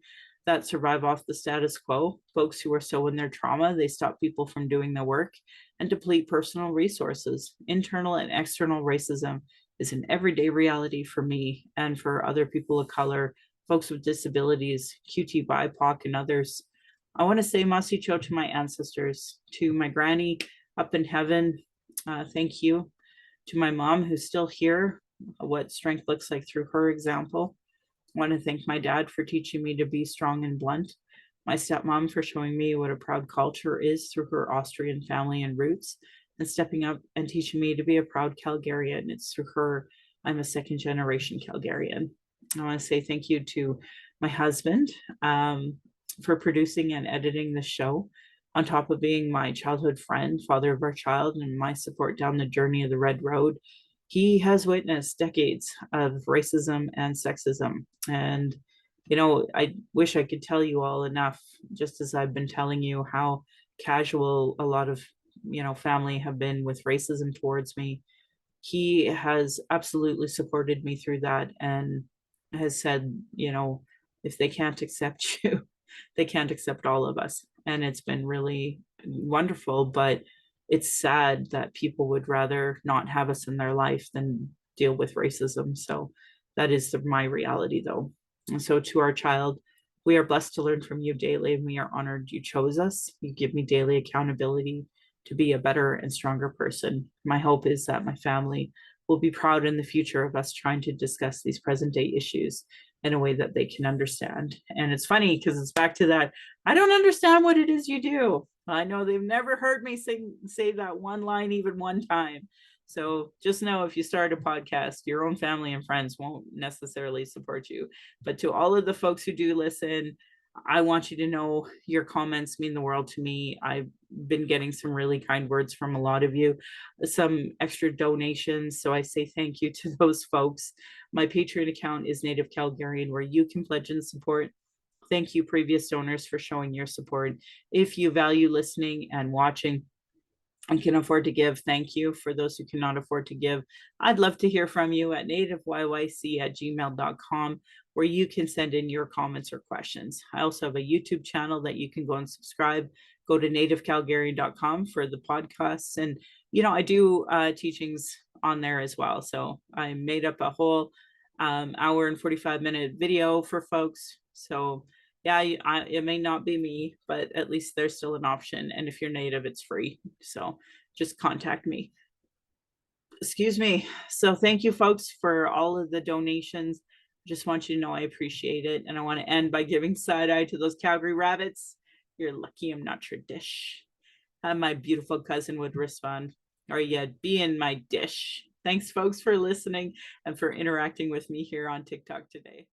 that survive off the status quo. Folks who are so in their trauma, they stop people from doing the work and deplete personal resources. Internal and external racism is an everyday reality for me and for other people of color, folks with disabilities, QT, BIPOC, and others. I want to say Masicho to my ancestors, to my granny up in heaven. Thank you. To my mom, who's still here, what strength looks like through her example. I want to thank my dad for teaching me to be strong and blunt. My stepmom for showing me what a proud culture is through her Austrian family and roots, and stepping up and teaching me to be a proud Calgarian. It's through her I'm a second generation Calgarian. I want to say thank you to my husband for producing and editing the show, on top of being my childhood friend, father of our child, and my support down the journey of the Red Road. He has witnessed decades of racism and sexism. And, you know, I wish I could tell you all enough, just as I've been telling you how casual a lot of, family have been with racism towards me. He has absolutely supported me through that and has said, if they can't accept you, they can't accept all of us. And it's been really wonderful, but it's sad that people would rather not have us in their life than deal with racism. So that is my reality, though. And so to our child, we are blessed to learn from you daily, and we are honored you chose us. You give me daily accountability to be a better and stronger person. My hope is that my family will be proud in the future of us trying to discuss these present day issues in a way that they can understand. And it's funny because it's back to that, I don't understand what it is you do. I know they've never heard me say that one line even one time. So just know, if you start a podcast, your own family and friends won't necessarily support you. But to all of the folks who do listen, I want you to know your comments mean the world to me. I've been getting some really kind words from a lot of you, some extra donations. So I say thank you to those folks. My Patreon account is Native Calgarian, where you can pledge and support. Thank you, previous donors, for showing your support. If you value listening and watching and can afford to give, thank you. For those who cannot afford to give, I'd love to hear from you at nativeyyc@gmail.com, where you can send in your comments or questions. I also have a YouTube channel that you can go and subscribe. Go to nativecalgarian.com for the podcasts. And, I do teachings on there as well. So I made up a whole hour and 45-minute video for folks. So yeah, it may not be me, but at least there's still an option. And if you're Native, it's free. So just contact me. Excuse me. So thank you, folks, for all of the donations. Just want you to know I appreciate it. And I want to end by giving side eye to those Calgary rabbits. You're lucky I'm not your dish. My beautiful cousin would respond, or yeah, be in my dish. Thanks, folks, for listening and for interacting with me here on TikTok today.